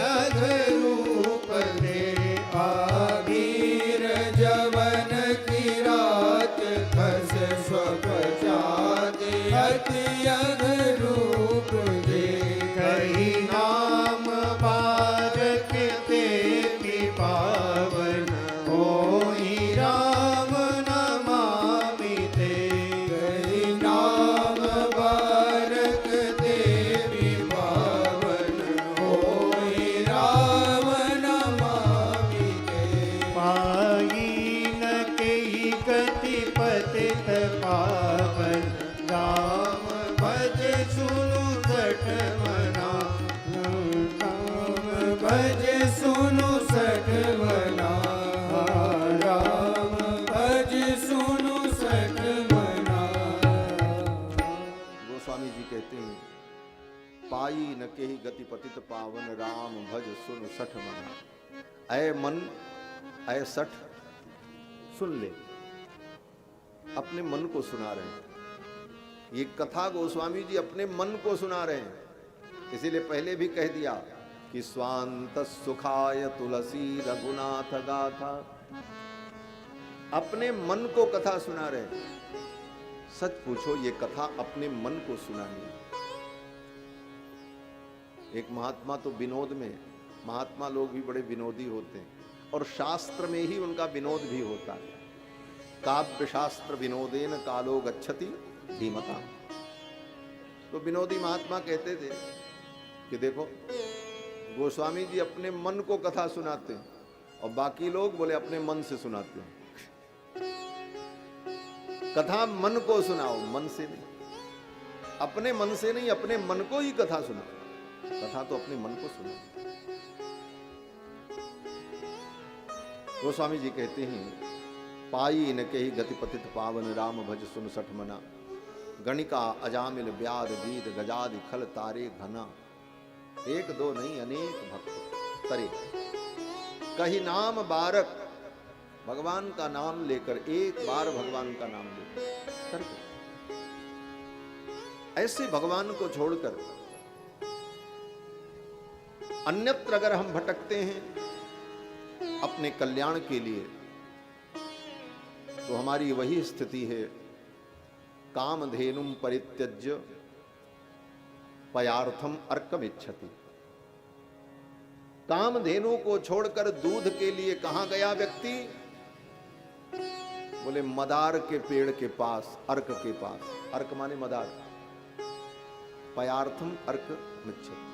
अधरूप दे आगीर जवन की रात खस स्वपचाते अति अधरूप दे कही नाम बारक ते पावन होई राम नमामि ते कही नाम बारक देवी पावन होई राम नमामि ते पाई न कही गति पतित पावन राम भज सुनु सठ मना राम भज सुनु सठ मना राम भज सुनु सठ मना। गोस्वामी जी कहते हैं पाई न केहि गति पतित पावन राम भज सुन सठ मना। ऐ मन ऐ सठ सुन ले, अपने मन को सुना रहे हैं। ये कथा गोस्वामी जी अपने मन को सुना रहे हैं, इसीलिए पहले भी कह दिया कि स्वांत सुखाय तुलसी रघुनाथ गाथा। अपने मन को कथा सुना रहे हैं। सच पूछो, ये कथा अपने मन को सुनानी है। एक महात्मा तो विनोद में, महात्मा लोग भी बड़े विनोदी होते हैं और शास्त्र में ही उनका विनोद भी होता है। काव्य शास्त्र विनोदेन कालो गच्छति धीमता। तो विनोदी महात्मा कहते थे कि देखो गोस्वामी जी अपने मन को कथा सुनाते हैं और बाकी लोग बोले अपने मन से सुनाते हैं। कथा मन को सुनाओ, मन से नहीं, अपने मन से नहीं, अपने मन को ही कथा सुनाओ। कथा तो अपने मन को सुनाओ। गोस्वामी जी कहते हैं पाई न कही गति पतित पावन राम भज सुन सठ मना। गणिका अजामिल ब्याद बीद गजादि खल तारे घना। एक दो नहीं अनेक भक्त तरे कही नाम बारक। भगवान का नाम लेकर, एक बार भगवान का नाम लेकर ऐसे भगवान को छोड़कर अन्यत्र अगर हम भटकते हैं अपने कल्याण के लिए, तो हमारी वही स्थिति है कामधेनुम परित्यज्य पयार्थम अर्कमिच्छति। कामधेनु को छोड़कर दूध के लिए कहां गया व्यक्ति? बोले मदार के पेड़ के पास, अर्क के पास। अर्क माने मदार। पयार्थम अर्कमिच्छति।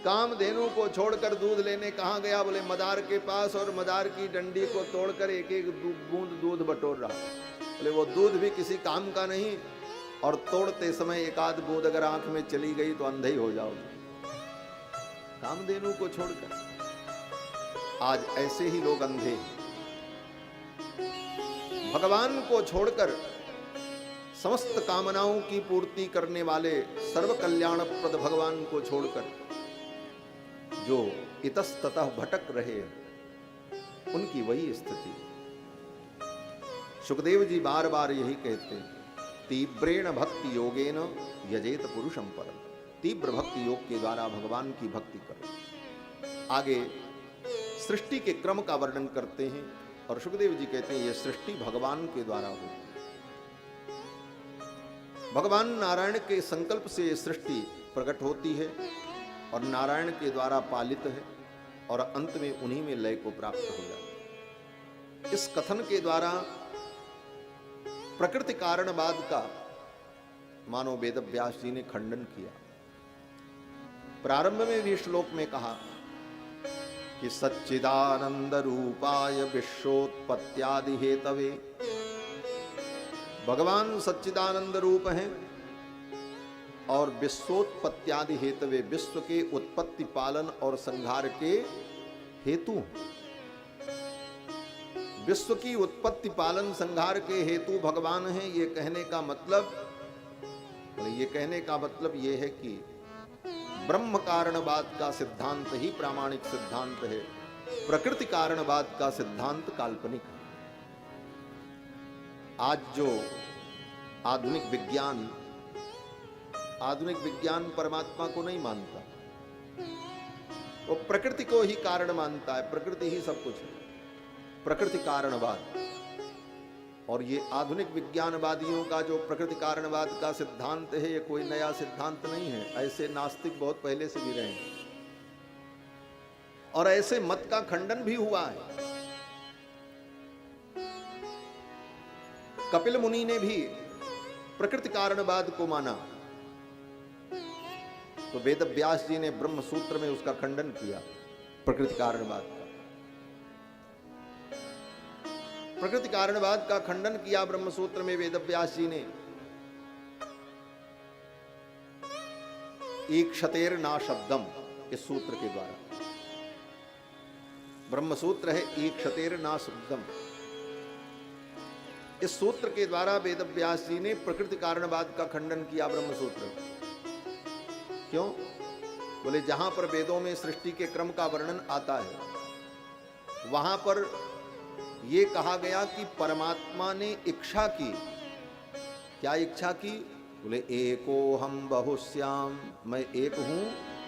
कामधेनु को छोड़कर दूध लेने कहां गया? बोले मदार के पास, और मदार की डंडी को तोड़कर एक एक बूंद दूध बटोर रहा। बोले वो दूध भी किसी काम का नहीं, और तोड़ते समय एक आध बूंद अगर आंख में चली गई तो अंधे ही हो जाओगे। कामधेनु को छोड़कर आज ऐसे ही लोग अंधे। भगवान को छोड़कर, समस्त कामनाओं की पूर्ति करने वाले सर्व कल्याणप्रद भगवान को छोड़कर जो इतस्ततः भटक रहे हैं, उनकी वही स्थिति। सुखदेव जी बार बार यही कहते हैं, तीव्रेण भक्ति योगेन यजेत पुरुषम परम। तीव्र भक्ति योग के द्वारा भगवान की भक्ति करो। आगे सृष्टि के क्रम का वर्णन करते हैं और सुखदेव जी कहते हैं यह सृष्टि भगवान के द्वारा हो। भगवान नारायण के संकल्प से यह सृष्टि प्रकट होती है और नारायण के द्वारा पालित है और अंत में उन्हीं में लय को प्राप्त हो जाता है। इस कथन के द्वारा प्रकृति कारणवाद का मानो वेद व्यास जी ने खंडन किया। प्रारंभ में भी श्लोक में कहा कि सच्चिदानंद रूपाय विश्वोत्पत्त्यादि हेतवे। भगवान सच्चिदानंद रूप हैं और विश्वोत्पत्त्यादि हेतवे, विश्व के उत्पत्ति पालन और संहार के हेतु। विश्व की उत्पत्ति पालन संहार के हेतु भगवान हैं। ये कहने का मतलब ये है कि ब्रह्म कारणवाद का सिद्धांत ही प्रामाणिक सिद्धांत है, प्रकृति कारणवाद का सिद्धांत काल्पनिक है। आज जो आधुनिक विज्ञान परमात्मा को नहीं मानता, वो प्रकृति को ही कारण मानता है, प्रकृति ही सब कुछ है, प्रकृति कारणवाद। और ये आधुनिक विज्ञानवादियों का जो प्रकृति कारणवाद का सिद्धांत है, ये कोई नया सिद्धांत नहीं है, ऐसे नास्तिक बहुत पहले से भी रहे हैं और ऐसे मत का खंडन भी हुआ है। कपिल मुनि ने भी प्रकृति कारणवाद को माना, तो वेद व्यास जी ने ब्रह्म सूत्र में उसका खंडन किया, प्रकृति कारणवाद का। प्रकृति कारणवाद का खंडन किया ब्रह्म सूत्र में वेद व्यास जी ने। ईक्षतेर ना शब्दम, इस सूत्र के द्वारा, ब्रह्म सूत्र है ईक्षतेर ना शब्दम, इस सूत्र के द्वारा वेद व्यास जी ने प्रकृति कारणवाद का खंडन किया ब्रह्म सूत्र। क्यों? बोले जहां पर वेदों में सृष्टि के क्रम का वर्णन आता है, वहां पर यह कहा गया कि परमात्मा ने इच्छा की। क्या इच्छा की? बोले एको हम बहुश्याम, मैं एक हूं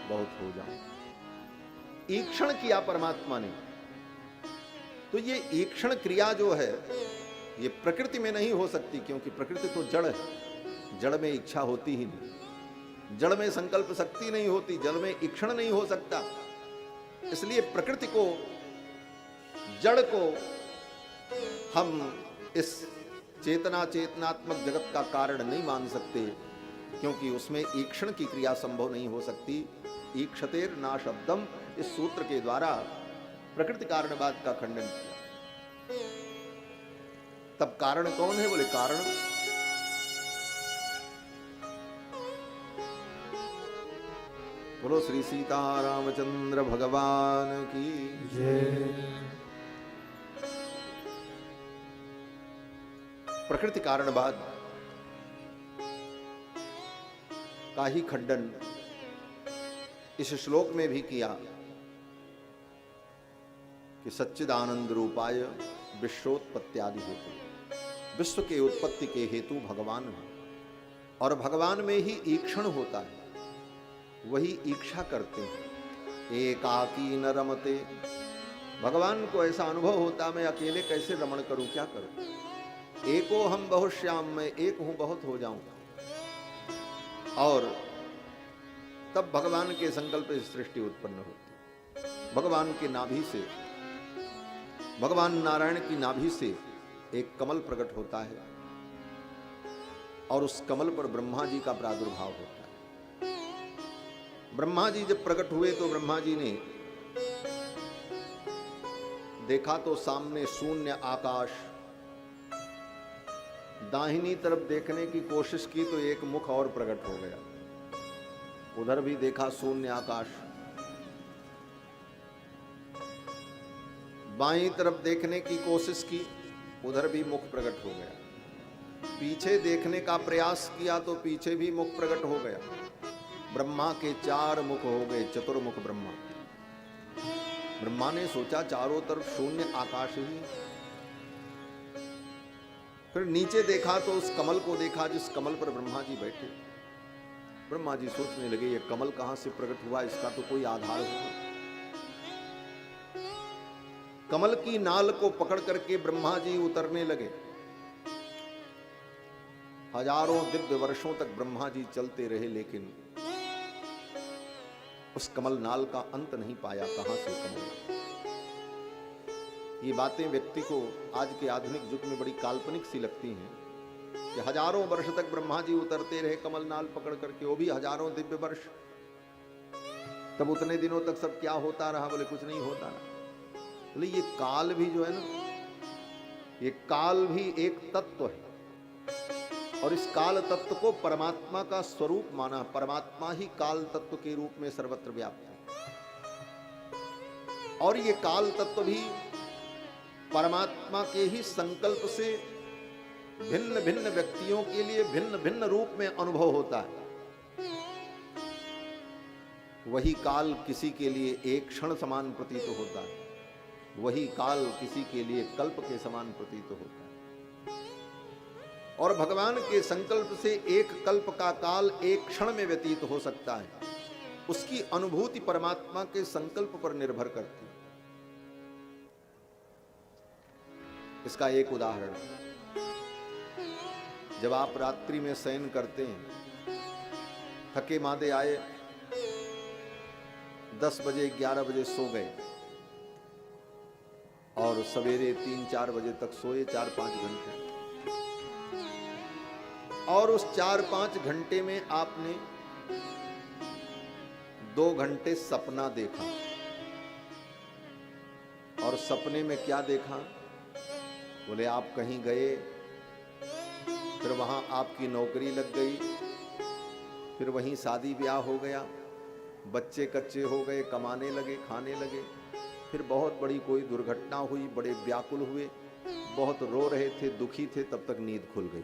बहुत हो जाऊं। ईक्षण किया परमात्मा ने। तो ये ईक्षण क्रिया जो है, ये प्रकृति में नहीं हो सकती, क्योंकि प्रकृति तो जड़ है, जड़ में इच्छा होती ही नहीं, जड़ में संकल्प शक्ति नहीं होती, जड़ में ईक्षण नहीं हो सकता। इसलिए प्रकृति को, जड़ को हम इस चेतना, चेतनात्मक जगत का कारण नहीं मान सकते, क्योंकि उसमें ईक्षण की क्रिया संभव नहीं हो सकती। ईक्षतेर ना शब्दम, इस सूत्र के द्वारा प्रकृति कारणवाद का खंडन किया। तब कारण कौन है? बोले कारण बोलो श्री सीतारामचंद्र भगवान की जय। प्रकृति कारणवाद का ही खंडन इस श्लोक में भी किया कि सच्चिदानंद रूपाय विश्वोत्पत्त्यादि हेतु, विश्व के उत्पत्ति के हेतु भगवान है, और भगवान में ही ईक्षण होता है, वही इच्छा करते हैं। एकाकी न रमते, भगवान को ऐसा अनुभव होता मैं अकेले कैसे रमण करूं, क्या करूं। एको हम बहुश्याम, मैं एक हूं बहुत हो जाऊं। और तब भगवान के संकल्प से सृष्टि उत्पन्न होती। भगवान के नाभि से, भगवान नारायण की नाभि से एक कमल प्रकट होता है, और उस कमल पर ब्रह्मा जी का प्रादुर्भाव होता है। ब्रह्मा जी जब प्रकट हुए तो ब्रह्मा जी ने देखा तो सामने शून्य आकाश, दाहिनी तरफ देखने की कोशिश की तो एक मुख और प्रकट हो गया, उधर भी देखा शून्य आकाश, बाईं तरफ देखने की कोशिश की, उधर भी मुख प्रकट हो गया, पीछे देखने का प्रयास किया तो पीछे भी मुख प्रकट हो गया। ब्रह्मा के 4 मुख हो गए, चतुर्मुख ब्रह्मा। ब्रह्मा ने सोचा चारों तरफ शून्य आकाश ही। फिर नीचे देखा तो उस कमल को देखा जिस कमल पर ब्रह्मा जी बैठे। ब्रह्मा जी सोचने लगे ये कमल कहां से प्रकट हुआ, इसका तो कोई आधार होगा। कमल की नाल को पकड़ करके ब्रह्मा जी उतरने लगे। हजारों दिव्य वर्षों तक ब्रह्मा जी चलते रहे, लेकिन उस कमल नाल का अंत नहीं पाया, कहां से कमल। ये बातें व्यक्ति को आज के आधुनिक युग में बड़ी काल्पनिक सी लगती हैं कि हजारों वर्ष तक ब्रह्मा जी उतरते रहे कमल नाल पकड़ करके, वो भी हजारों दिव्य वर्ष। तब उतने दिनों तक सब क्या होता रहा? बोले कुछ नहीं होता रहा। बोले ये काल भी जो है ना, ये काल भी एक तत्व है, और इस काल तत्व को परमात्मा का स्वरूप माना। परमात्मा ही काल तत्व के रूप में सर्वत्र व्याप्त है, और ये काल तत्व भी परमात्मा के ही संकल्प से भिन्न भिन्न व्यक्तियों के लिए भिन्न भिन्न रूप में अनुभव होता है। वही काल किसी के लिए एक क्षण समान प्रतीत होता है, वही काल किसी के लिए कल्प के समान प्रतीत होता है। और भगवान के संकल्प से एक कल्प का काल एक क्षण में व्यतीत हो सकता है, उसकी अनुभूति परमात्मा के संकल्प पर निर्भर करती है। इसका एक उदाहरण, जब आप रात्रि में शयन करते हैं, थके मादे आए, 10 बजे 11 बजे सो गए और सवेरे 3-4 बजे तक सोए 4-5 घंटे, और उस 4-5 घंटे में आपने 2 घंटे सपना देखा, और सपने में क्या देखा? बोले आप कहीं गए, फिर वहां आपकी नौकरी लग गई, फिर वहीं शादी ब्याह हो गया, बच्चे कच्चे हो गए, कमाने लगे, खाने लगे, फिर बहुत बड़ी कोई दुर्घटना हुई, बड़े व्याकुल हुए, बहुत रो रहे थे, दुखी थे, तब तक नींद खुल गई।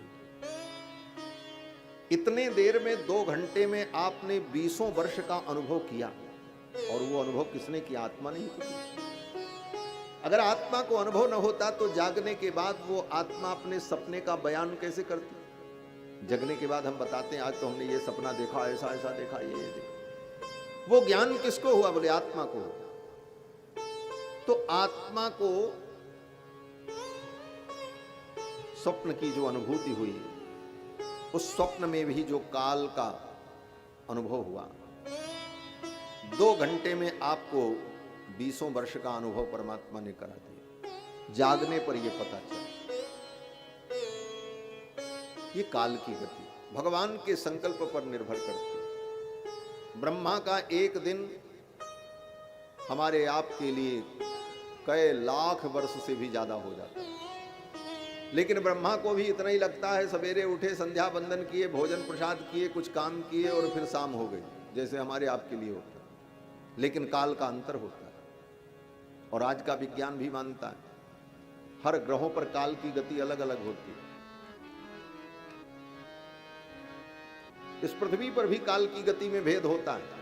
इतने देर में 2 घंटे में आपने 20 वर्ष का अनुभव किया, और वो अनुभव किसने किया? आत्मा ने ही किया। अगर आत्मा को अनुभव न होता तो जागने के बाद वो आत्मा अपने सपने का बयान कैसे करती? जगने के बाद हम बताते हैं आज तो हमने ये सपना देखा, ऐसा ऐसा देखा, ये देखा। वो ज्ञान किसको हुआ? बोले आत्मा को। तो आत्मा को स्वप्न की जो अनुभूति हुई, उस स्वप्न में भी जो काल का अनुभव हुआ, 2 घंटे में आपको 20 वर्ष का अनुभव परमात्मा ने करा दिया। जागने पर यह पता चला, ये काल की गति भगवान के संकल्प पर निर्भर करती है। ब्रह्मा का एक दिन हमारे आपके लिए कई लाख वर्ष से भी ज्यादा हो जाता है, लेकिन ब्रह्मा को भी इतना ही लगता है, सवेरे उठे, संध्या वंदन किए, भोजन प्रसाद किए, कुछ काम किए और फिर शाम हो गई, जैसे हमारे आपके लिए होता है। लेकिन काल का अंतर होता है, और आज का विज्ञान भी मानता है हर ग्रहों पर काल की गति अलग अलग होती है। इस पृथ्वी पर भी काल की गति में भेद होता है।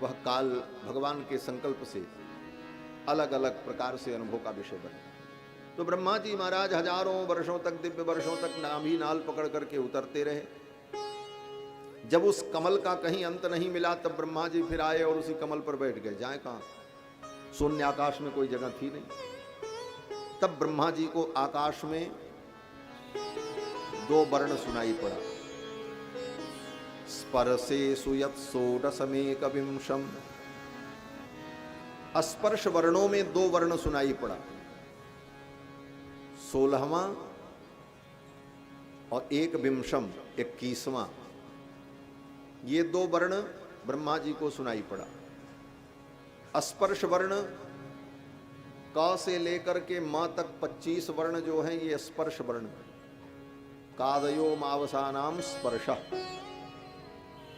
वह काल भगवान के संकल्प से अलग अलग प्रकार से अनुभव का विषय बने। तो ब्रह्मा जी महाराज हजारों वर्षों तक, दिव्य वर्षों तक नाभि नाल पकड़ करके उतरते रहे। जब उस कमल का कहीं अंत नहीं मिला, तब ब्रह्मा जी फिर आए और उसी कमल पर बैठ गए। जाए कहां? शून्य आकाश में कोई जगह थी नहीं। तब ब्रह्मा जी को आकाश में 2 वर्ण सुनाई पड़ा। स्पर्शे सुयत षोडशमेक विंशम। स्पर्श वर्णों में 2 वर्ण सुनाई पड़ा, 16वां और 1 विंशम 21वां। ये 2 वर्ण ब्रह्मा जी को सुनाई पड़ा। स्पर्श वर्ण क से लेकर के म तक 25 वर्ण जो हैं, ये स्पर्श वर्ण। कादयो मावसानाम स्पर्श।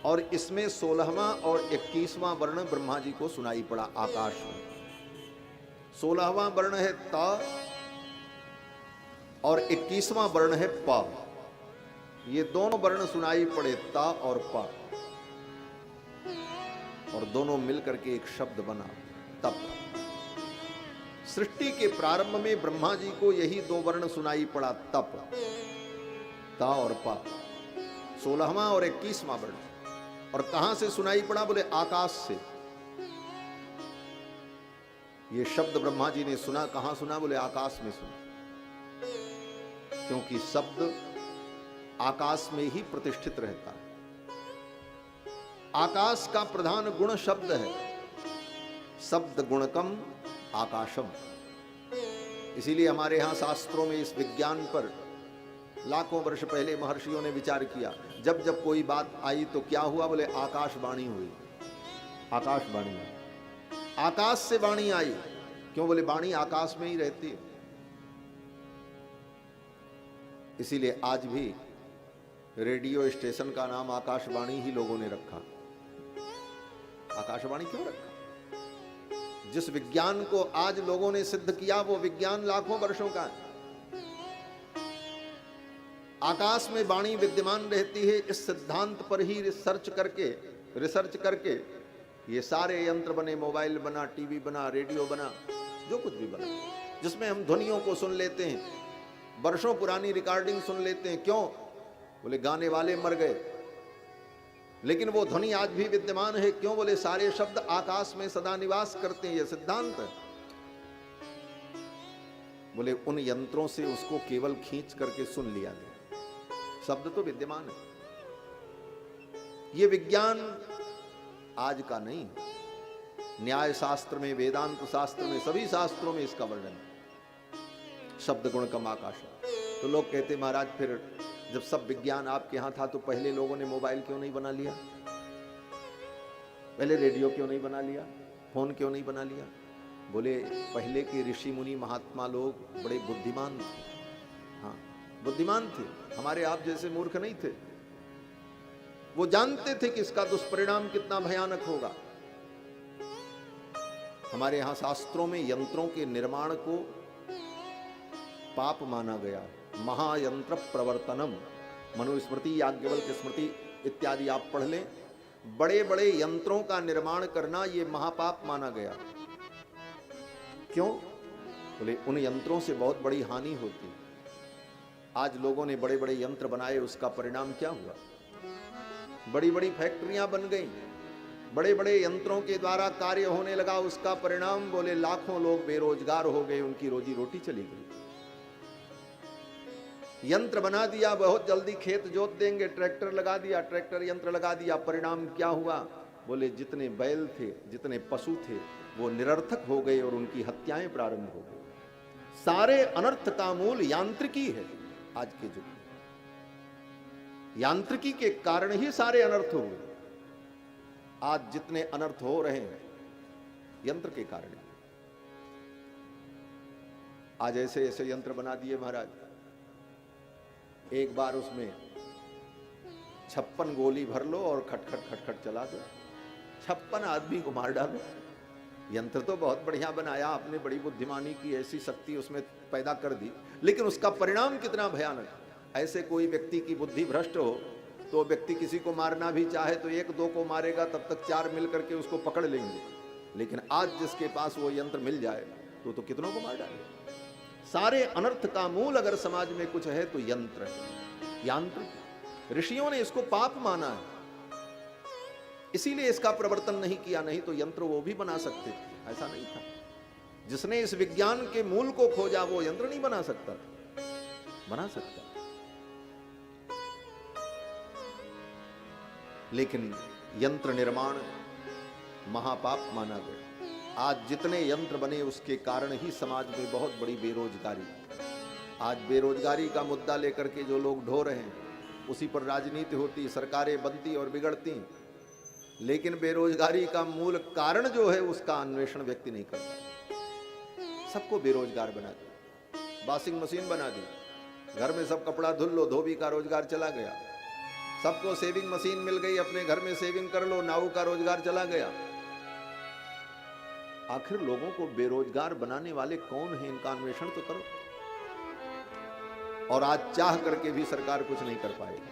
और इसमें 16वां और 21वां वर्ण ब्रह्मा जी को सुनाई पड़ा आकाश में। 16वां वर्ण है त और 21वां वर्ण है प। ये दोनों वर्ण सुनाई पड़े, त और प, और दोनों मिलकर के एक शब्द बना, तप। सृष्टि के प्रारंभ में ब्रह्मा जी को यही 2 वर्ण सुनाई पड़ा, तप, त और प, 16वां और 21वां वर्ण। और कहां से सुनाई पड़ा? बोले आकाश से। ये शब्द ब्रह्मा जी ने सुना, कहां सुना? बोले आकाश में सुना, क्योंकि शब्द आकाश में ही प्रतिष्ठित रहता है। आकाश का प्रधान गुण शब्द है, शब्द गुणकम आकाशम। इसीलिए हमारे यहां शास्त्रों में इस विज्ञान पर लाखों वर्ष पहले महर्षियों ने विचार किया। जब जब कोई बात आई तो क्या हुआ? बोले आकाशवाणी हुई। आकाशवाणी, आकाश से वाणी आई। क्यों? बोले वाणी आकाश में ही रहती है। इसीलिए आज भी रेडियो स्टेशन का नाम आकाशवाणी ही लोगों ने रखा। आकाशवाणी क्यों रखा? जिस विज्ञान को आज लोगों ने सिद्ध किया, वो विज्ञान लाखों वर्षों का है। आकाश में वाणी विद्यमान रहती है। इस सिद्धांत पर ही रिसर्च करके ये सारे यंत्र बने, मोबाइल बना, टीवी बना, रेडियो बना, जो कुछ भी बना, जिसमें हम ध्वनियों को सुन लेते हैं, वर्षों पुरानी रिकॉर्डिंग सुन लेते हैं। क्यों? बोले गाने वाले मर गए, लेकिन वो ध्वनि आज भी विद्यमान है। क्यों? बोले सारे शब्द आकाश में सदा निवास करते हैं, ये सिद्धांत है। बोले उन यंत्रों से उसको केवल खींच करके सुन लिया गया, शब्द तो विद्यमान है। ये विज्ञान आज का नहीं, न्याय शास्त्र में, वेदांत शास्त्र में, सभी शास्त्रों में इसका वर्णन है। शब्द गुण कम आकाश। तो लोग कहते महाराज फिर जब सब विज्ञान आपके यहां था तो पहले लोगों ने मोबाइल क्यों नहीं बना लिया, पहले रेडियो क्यों नहीं बना लिया, फोन क्यों नहीं बना लिया? बोले पहले के ऋषि मुनि महात्मा लोग बड़े बुद्धिमान थे। हाँ, बुद्धिमान थे, हमारे आप जैसे मूर्ख नहीं थे। वो जानते थे कि इसका दुष्परिणाम कितना भयानक होगा। हमारे यहां शास्त्रों में यंत्रों के निर्माण को पाप माना गया। महायंत्र प्रवर्तनम, मनुस्मृति, याज्ञवल्क्य स्मृति इत्यादि आप पढ़ लें। बड़े बड़े यंत्रों का निर्माण करना ये महापाप माना गया। क्यों? बोले उन यंत्रों से बहुत बड़ी हानि होती। आज लोगों ने बड़े बड़े यंत्र बनाए, उसका परिणाम क्या हुआ? बड़ी बड़ी फैक्ट्रियां बन गई, बड़े बड़े यंत्रों के द्वारा कार्य होने लगा। उसका परिणाम बोले लाखों लोग बेरोजगार हो गए, उनकी रोजी रोटी चली गई। यंत्र बना दिया, बहुत जल्दी खेत जोत देंगे, ट्रैक्टर लगा दिया, ट्रैक्टर यंत्र लगा दिया। परिणाम क्या हुआ? बोले जितने बैल थे, जितने पशु थे, वो निरर्थक हो गए और उनकी हत्याएं प्रारंभ हो गई। सारे अनर्थ का मूल यांत्रिकी है। आज के युग में यांत्रिकी के कारण ही सारे अनर्थ हो गए। आज जितने अनर्थ हो रहे हैं यंत्र के कारण। आज ऐसे ऐसे यंत्र बना दिए महाराज, एक बार उसमें 56 गोली भर लो और खटखट खटखट चला दो, 56 आदमी को मार डालो। यंत्र तो बहुत बढ़िया बनाया आपने, बड़ी बुद्धिमानी की, ऐसी शक्ति उसमें पैदा कर दी, लेकिन उसका परिणाम कितना भयानक। ऐसे कोई व्यक्ति की बुद्धि भ्रष्ट हो तो व्यक्ति किसी को मारना भी चाहे तो एक दो को मारेगा, तब तक चार मिल करके उसको पकड़ लेंगे। लेकिन आज जिसके पास वो यंत्र मिल जाए तो कितनों को मार डालेगा। सारे अनर्थ का मूल अगर समाज में कुछ है तो यंत्र है, यांत्रिक। ऋषियों ने इसको पाप माना है, इसीलिए इसका प्रवर्तन नहीं किया। नहीं तो यंत्र वो भी बना सकते थे, ऐसा नहीं था। जिसने इस विज्ञान के मूल को खोजा वो यंत्र नहीं बना सकता था, बना सकता। लेकिन यंत्र निर्माण महापाप माना गया। आज जितने यंत्र बने उसके कारण ही समाज में बहुत बड़ी बेरोजगारी। आज बेरोजगारी का मुद्दा लेकर के जो लोग ढो रहे हैं, उसी पर राजनीति होती, सरकारें बनती और बिगड़ती, लेकिन बेरोजगारी का मूल कारण जो है उसका अन्वेषण व्यक्ति नहीं करता। सबको बेरोजगार बना दिया, वॉशिंग मशीन बना दी, घर में सब कपड़ा धुल लो, धोबी का रोजगार चला गया। सबको सेविंग मशीन मिल गई, अपने घर में सेविंग कर लो, नाऊ का रोजगार चला गया। आखिर लोगों को बेरोजगार बनाने वाले कौन है, इनका अन्वेषण तो करो। और आज चाह करके भी सरकार कुछ नहीं कर पाएगी,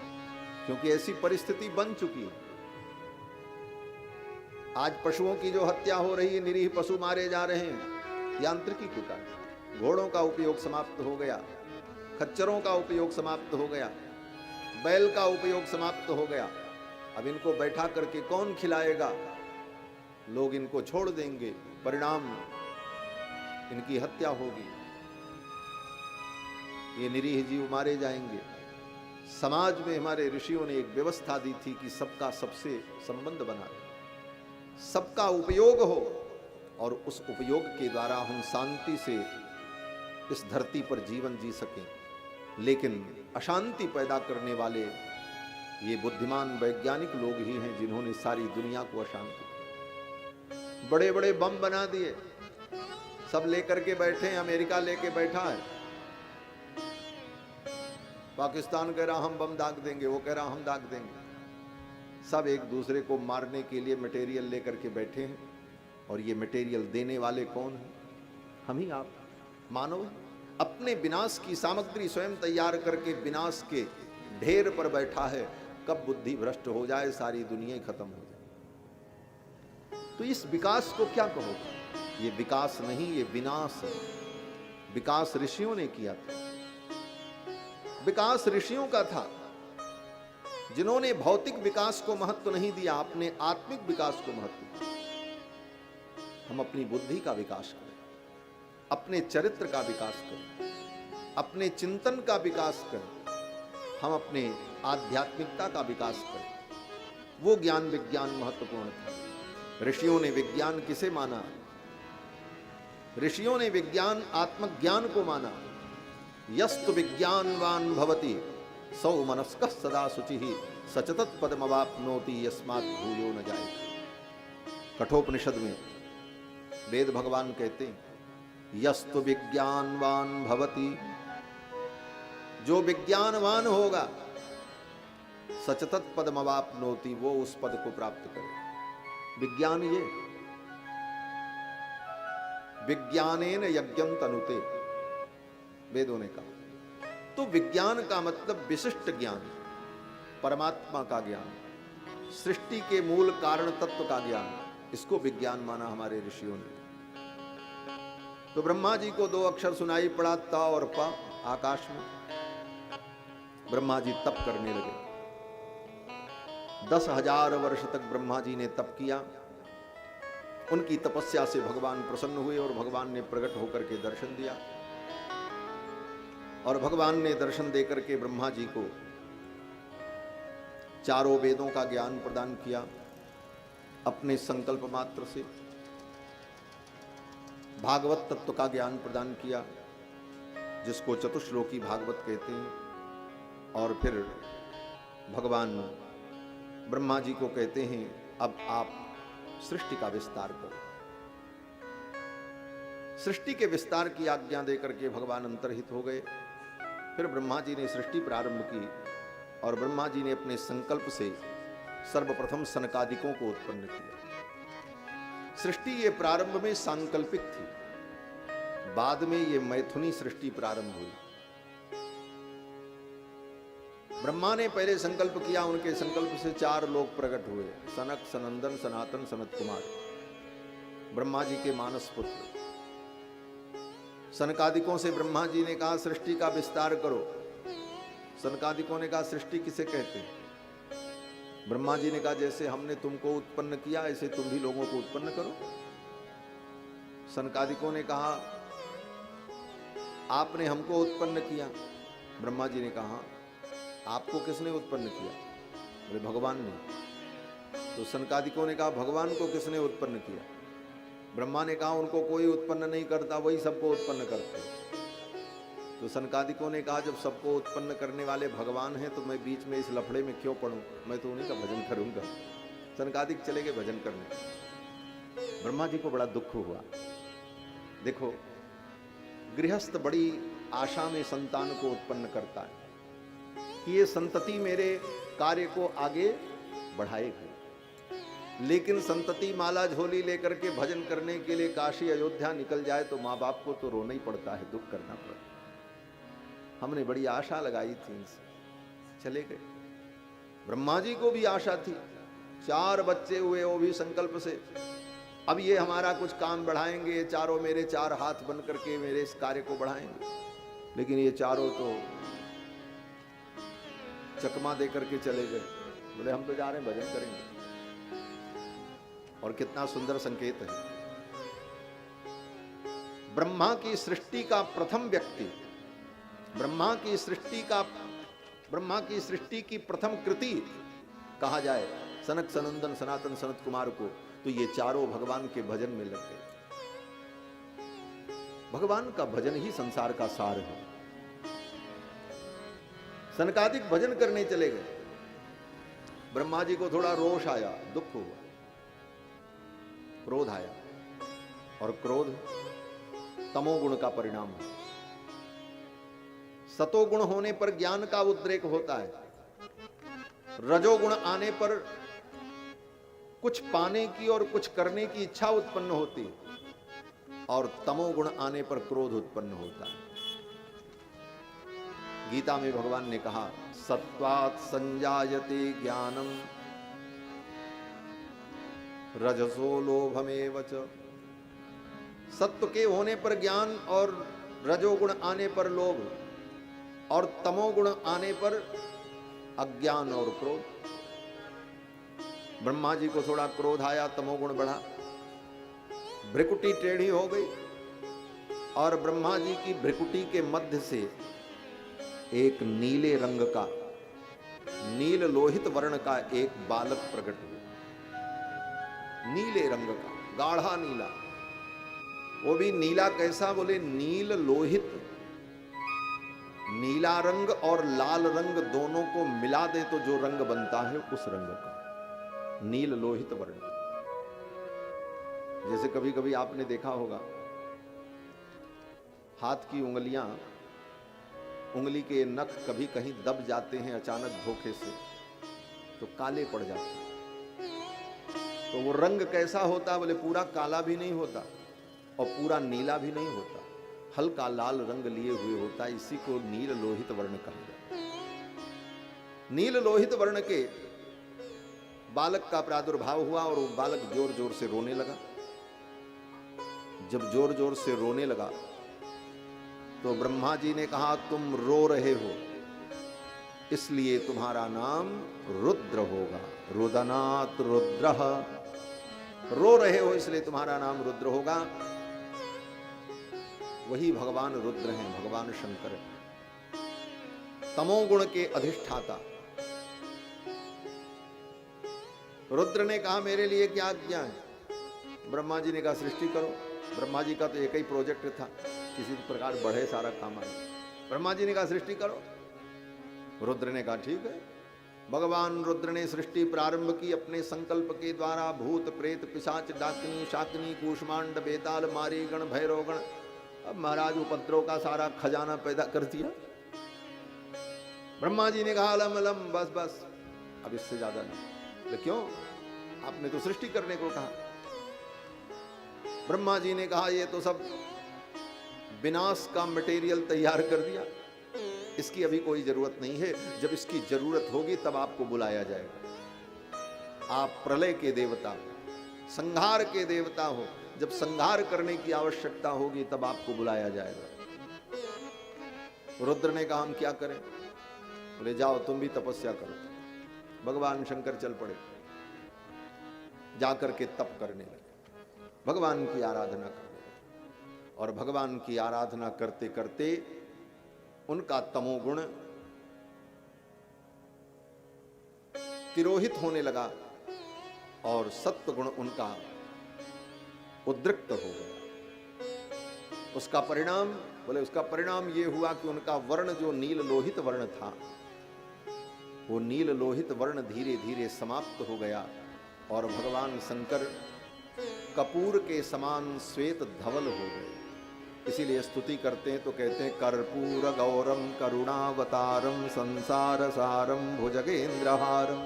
क्योंकि ऐसी परिस्थिति बन चुकी है। आज पशुओं की जो हत्या हो रही है, निरीह पशु मारे जा रहे हैं यांत्रिकी के कारण। घोड़ों का उपयोग समाप्त हो गया, खच्चरों का उपयोग समाप्त हो गया, बैल का उपयोग समाप्त हो गया। अब इनको बैठा करके कौन खिलाएगा? लोग इनको छोड़ देंगे, परिणाम इनकी हत्या होगी, ये निरीह जीव मारे जाएंगे। समाज में हमारे ऋषियों ने एक व्यवस्था दी थी कि सबका सबसे संबंध बना, सबका उपयोग हो, और उस उपयोग के द्वारा हम शांति से इस धरती पर जीवन जी सकें। लेकिन अशांति पैदा करने वाले ये बुद्धिमान वैज्ञानिक लोग ही हैं जिन्होंने सारी दुनिया को अशांति, बड़े बड़े बम बना दिए, सब लेकर के बैठे हैं। अमेरिका लेके बैठा है, पाकिस्तान कह रहा हम बम दाग देंगे, वो कह रहा हम दाग देंगे। सब एक दूसरे को मारने के लिए मटेरियल लेकर के बैठे हैं, और ये मटेरियल देने वाले कौन हैं? हम ही आप, मानव। अपने विनाश की सामग्री स्वयं तैयार करके विनाश के ढेर पर बैठा है। कब बुद्धि भ्रष्ट हो जाए, सारी दुनिया खत्म हो जाए। तो इस विकास को क्या कहोगे? ये विकास नहीं, ये विनाश है। विकास ऋषियों ने किया था, विकास ऋषियों का था। जिन्होंने भौतिक विकास को महत्व नहीं दिया, अपने आत्मिक विकास को महत्व दिया। हम अपनी बुद्धि का विकास करें, अपने चरित्र का विकास करें, अपने चिंतन का विकास करें, हम अपने आध्यात्मिकता का विकास करें। वो ज्ञान विज्ञान महत्वपूर्ण था। ऋषियों ने विज्ञान किसे माना? ऋषियों ने विज्ञान आत्मज्ञान को माना। यस्तु विज्ञानवान भवति सौ मनस्कः सदा शुचिः सचतत पदमवाप्नोति यस्मात् भूयो न जाए। कठोपनिषद में वेद भगवान कहते हैं, यस्तु विज्ञानवान भवति, जो विज्ञानवान होगा, सचतत पदमवाप्नोति, वो उस पद को प्राप्त करे। विज्ञान ये विज्ञानेन यज्ञं तनुते, वेदों ने कहा। तो विज्ञान का मतलब विशिष्ट ज्ञान, परमात्मा का ज्ञान, सृष्टि के मूल कारण तत्व का ज्ञान, इसको विज्ञान माना हमारे ऋषियों ने। तो ब्रह्मा जी को 2 अक्षर सुनाई पड़ा, त और प, आकाश में। ब्रह्मा जी तप करने लगे। 10,000 वर्ष तक ब्रह्मा जी ने तप किया। उनकी तपस्या से भगवान प्रसन्न हुए और भगवान ने प्रकट होकर के दर्शन दिया। और भगवान ने दर्शन देकर के ब्रह्मा जी को चारों वेदों का ज्ञान प्रदान किया अपने संकल्प मात्र से। भागवत तत्व का ज्ञान प्रदान किया, जिसको चतुश्लोकी भागवत कहते हैं। और फिर भगवान ब्रह्मा जी को कहते हैं, अब आप सृष्टि का विस्तार करो। सृष्टि के विस्तार की आज्ञा देकर के भगवान अंतर्हित हो गए। फिर ब्रह्मा जी ने सृष्टि प्रारंभ की और ब्रह्मा जी ने अपने संकल्प से सर्वप्रथम सनकादिकों को उत्पन्न किया। सृष्टि ये प्रारंभ में सांकल्पिक थी, बाद में ये मैथुनी सृष्टि प्रारंभ हुई। ब्रह्मा ने पहले संकल्प किया, उनके संकल्प से 4 लोग प्रकट हुए, सनक, सनंदन, सनातन, सनत कुमार, ब्रह्मा जी के मानस पुत्र। सनकादिकों से ब्रह्मा जी ने कहा सृष्टि का विस्तार करो। सनकादिकों ने कहा सृष्टि किसे कहते हैं? ब्रह्मा जी ने कहा जैसे हमने तुमको उत्पन्न किया ऐसे तुम भी लोगों को उत्पन्न करो। सनकादिकों ने कहा आपने हमको उत्पन्न किया। ब्रह्मा जी ने कहा आपको किसने उत्पन्न किया? बोले भगवान ने। तो सनकादिकों ने कहा भगवान को किसने उत्पन्न किया? ब्रह्मा ने कहा उनको कोई उत्पन्न नहीं करता, वही सबको उत्पन्न करते। तो सनकादिकों ने कहा जब सबको उत्पन्न करने वाले भगवान हैं तो मैं बीच में इस लफड़े में क्यों पड़ूं, मैं तो उन्हीं का भजन करूंगा। सनकादिक चले गए भजन करने। ब्रह्मा जी को बड़ा दुख हुआ। देखो, गृहस्थ बड़ी आशा में संतान को उत्पन्न करता है कि ये संतति मेरे कार्य को आगे बढ़ाएगी, लेकिन संतति माला झोली लेकर के भजन करने के लिए काशी अयोध्या निकल जाए तो माँ बाप को तो रोना ही पड़ता है, दुख करना पड़ता है। हमने बड़ी आशा लगाई थी इनसे, चले गए। ब्रह्मा जी को भी आशा थी, 4 बच्चे हुए वो भी संकल्प से। अब ये हमारा कुछ काम बढ़ाएंगे, चारों मेरे 4 हाथ बन करके मेरे इस कार्य को बढ़ाएंगे। लेकिन ये चारों तो चकमा दे करके चले गए। बोले हम तो जा रहे हैं भजन करेंगे। और कितना सुंदर संकेत है। ब्रह्मा की सृष्टि का प्रथम व्यक्ति, ब्रह्मा की सृष्टि की प्रथम कृति कहा जाए सनक, सनंदन, सनातन, सनत कुमार को, तो ये चारों भगवान के भजन में लग गए। भगवान का भजन ही संसार का सार है। सनकादिक भजन करने चले गए। ब्रह्मा जी को थोड़ा रोष आया, दुख हुआ, क्रोध आया। और क्रोध तमोगुण का परिणाम है। सतोगुण होने पर ज्ञान का उद्रेक होता है, रजोगुण आने पर कुछ पाने की और कुछ करने की इच्छा उत्पन्न होती है, और तमोगुण आने पर क्रोध उत्पन्न होता है। गीता में भगवान ने कहा सत्वात् संजायते ज्ञानम रजसो लोभमेव च। सत्व के होने पर ज्ञान, और रजोगुण आने पर लोभ, और तमोगुण आने पर अज्ञान और क्रोध। ब्रह्मा जी को थोड़ा क्रोध आया, तमोगुण बढ़ा, भ्रिकुटी टेढ़ी हो गई और ब्रह्मा जी की भ्रिकुटी के मध्य से एक नीले रंग का, नील लोहित वर्ण का एक बालक प्रकट हुआ। नीले रंग का, गाढ़ा नीला। वो भी नीला कैसा? बोले नील लोहित। नीला रंग और लाल रंग दोनों को मिला दे तो जो रंग बनता है उस रंग का, नील लोहित वर्ण। जैसे कभी कभी आपने देखा होगा, हाथ की उंगलियां, उंगली के नख कभी कहीं दब जाते हैं अचानक धोखे से, तो काले पड़ जाते हैं। तो वो रंग कैसा होता है? बोले पूरा काला भी नहीं होता और पूरा नीला भी नहीं होता, हल्का लाल रंग लिए हुए होता है। इसी को नील लोहित वर्ण कहा जाता है। नील लोहित वर्ण के बालक का प्रादुर्भाव हुआ और वो बालक जोर जोर से रोने लगा। जब जोर जोर से रोने लगा तो ब्रह्मा जी ने कहा, तुम रो रहे हो इसलिए तुम्हारा नाम रुद्र होगा। रुदनात् रुद्रः, रो रहे हो इसलिए तुम्हारा नाम रुद्र होगा। वही भगवान रुद्र हैं, भगवान शंकर, तमोगुण के अधिष्ठाता। रुद्र ने कहा, मेरे लिए क्या आज्ञा है? ब्रह्मा जी ने कहा, सृष्टि करो। ब्रह्मा जी का तो एक ही प्रोजेक्ट था, किसी प्रकार बढ़े सारा काम आए। ब्रह्मा जी ने कहा, सृष्टि करो। रुद्र ने कहा, ठीक है। भगवान रुद्र ने सृष्टि प्रारंभ की अपने संकल्प के द्वारा। भूत प्रेत पिशाच डाकिनी शाकिनी कूष्मांड बेताल मारी गण भैरवगण, अब महाराज उपद्रव का सारा खजाना पैदा कर दिया। ब्रह्मा जी ने कहा, अलम अलम, बस बस, अब इससे ज्यादा नहीं। तो क्यों? आपने तो सृष्टि करने को कहा। ब्रह्मा जी ने कहा, ये तो सब विनाश का मटेरियल तैयार कर दिया, इसकी अभी कोई जरूरत नहीं है। जब इसकी जरूरत होगी तब आपको बुलाया जाएगा। आप प्रलय के देवता, संहार के देवता हो। जब संहार करने की आवश्यकता होगी तब आपको बुलाया जाएगा। रुद्र ने कहा, हम क्या करें? बोले, जाओ तुम भी तपस्या करो। भगवान शंकर चल पड़े, जाकर के तप करने लगे, भगवान की आराधना करने लगे। और भगवान की आराधना करते करते उनका तमोगुण तिरोहित होने लगा और सत्वगुण उनका उद्रिक्त हो गया। उसका परिणाम, बोले उसका परिणाम ये हुआ कि उनका वर्ण जो नील लोहित वर्ण था, वो नील लोहित वर्ण धीरे धीरे समाप्त हो गया और भगवान शंकर कपूर के समान श्वेत धवल हो गए। इसीलिए स्तुति करते हैं तो कहते हैं, कर्पूर गौरम करुणावतारम संसार सारम भुजगेंद्रहारम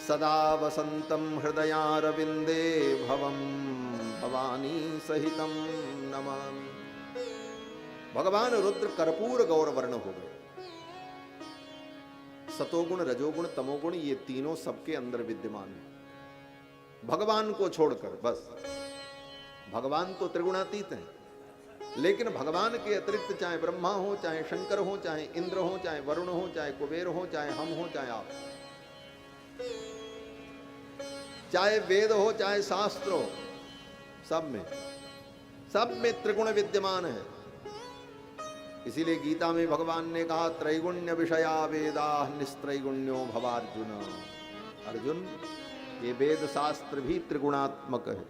सदा वसंतम हृदयारविंदे भवम भवानी सहितम नमामि। भगवान रुद्र कर्पूर गौर वर्ण हो गए। सतोगुण रजोगुण तमोगुण ये तीनों सबके अंदर विद्यमान है, भगवान को छोड़कर। बस भगवान तो त्रिगुणातीत हैं, लेकिन भगवान के अतिरिक्त चाहे ब्रह्मा हो, चाहे शंकर हो, चाहे इंद्र हो, चाहे वरुण हो, चाहे कुबेर हो, चाहे हम हो, चाहे आप, चाहे वेद हो, चाहे शास्त्र हो, सब में त्रिगुण विद्यमान है। इसीलिए गीता में भगवान ने कहा, त्रैगुण्य विषया वेदा निस्त्रैगुण्यो भवार्जुन। अर्जुन, ये वेद शास्त्र भी त्रिगुणात्मक है।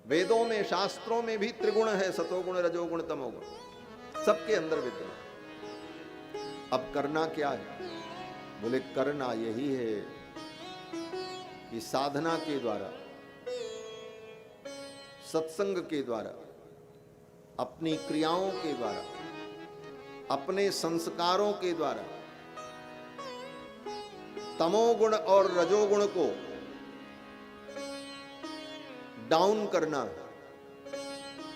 वेदों में शास्त्रों में भी त्रिगुण है, सतोगुण रजोगुण तमोगुण, सबके अंदर विद्यमान। अब करना क्या है? बोले करना यही है कि साधना के द्वारा, सत्संग के द्वारा, अपनी क्रियाओं के द्वारा, अपने संस्कारों के द्वारा तमोगुण और रजोगुण को डाउन करना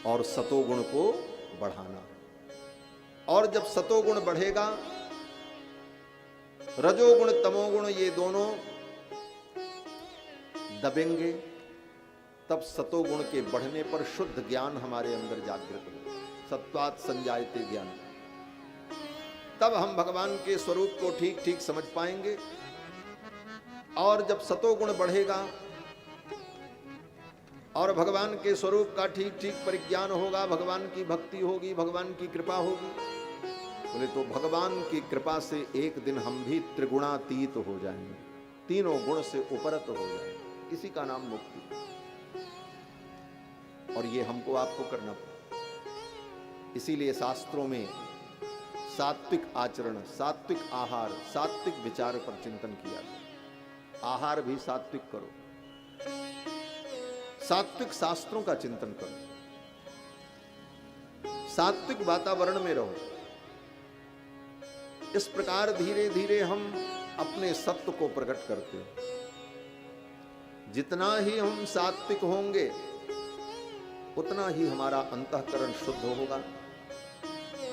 और सतोगुण को बढ़ाना। और जब सतोगुण बढ़ेगा, रजोगुण तमोगुण ये दोनों दबेंगे, तब सतोगुण के बढ़ने पर शुद्ध ज्ञान हमारे अंदर जागृत हो। सत्वात् संजायते ज्ञान। तब हम भगवान के स्वरूप को ठीक ठीक समझ पाएंगे। और जब सतोगुण बढ़ेगा और भगवान के स्वरूप का ठीक ठीक परिज्ञान होगा, भगवान की भक्ति होगी, भगवान की कृपा होगी, बोले तो भगवान की कृपा से एक दिन हम भी त्रिगुणातीत हो जाएंगे, तीनों गुण से उपरत हो जाएंगे। इसी का नाम मुक्ति। और ये हमको आपको करना पड़ेगा। इसीलिए शास्त्रों में सात्विक आचरण, सात्विक आहार, सात्विक विचार पर चिंतन किया गया। आहार भी सात्विक करो, सात्विक शास्त्रों का चिंतन करो, सात्विक वातावरण में रहो। इस प्रकार धीरे धीरे हम अपने सत्व को प्रकट करते हैं। जितना ही हम सात्विक होंगे उतना ही हमारा अंतःकरण शुद्ध होगा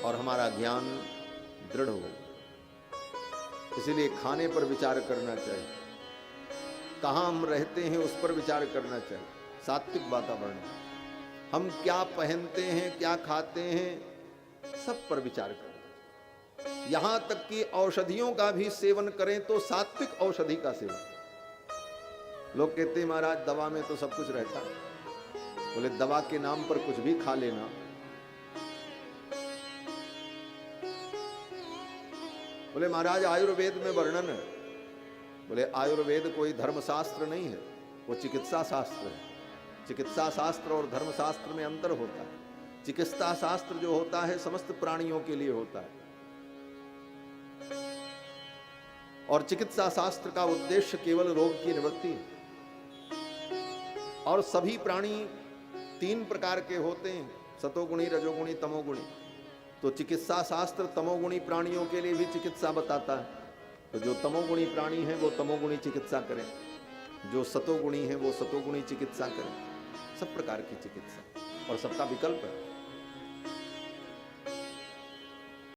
और हमारा ज्ञान दृढ़ होगा। इसीलिए खाने पर विचार करना चाहिए, कहां हम रहते हैं उस पर विचार करना चाहिए। सात्विक वातावरण, हम क्या पहनते हैं, क्या खाते हैं, सब पर विचार करें। यहां तक कि औषधियों का भी सेवन करें तो सात्विक औषधि का सेवन। लोग कहते हैं महाराज दवा में तो सब कुछ रहता है। बोले दवा के नाम पर कुछ भी खा लेना। बोले महाराज आयुर्वेद में वर्णन है। बोले आयुर्वेद कोई धर्मशास्त्र नहीं है, वो चिकित्सा शास्त्र है। चिकित्सा शास्त्र और धर्मशास्त्र में अंतर होता है। चिकित्सा शास्त्र जो होता है समस्त प्राणियों के लिए होता है, और चिकित्सा शास्त्र का उद्देश्य केवल रोग की निवृत्ति है। और सभी प्राणी तीन प्रकार के होते हैं, सतोगुणी, रजोगुणी, तमोगुणी। तो चिकित्सा शास्त्र तमोगुणी प्राणियों के लिए भी चिकित्सा बताता है। तो जो तमोगुणी प्राणी हैं वो तमोगुणी चिकित्सा करें, जो सतोगुणी हैं वो सतोगुणी चिकित्सा करें। सब प्रकार की चिकित्सा, और सबका विकल्प है।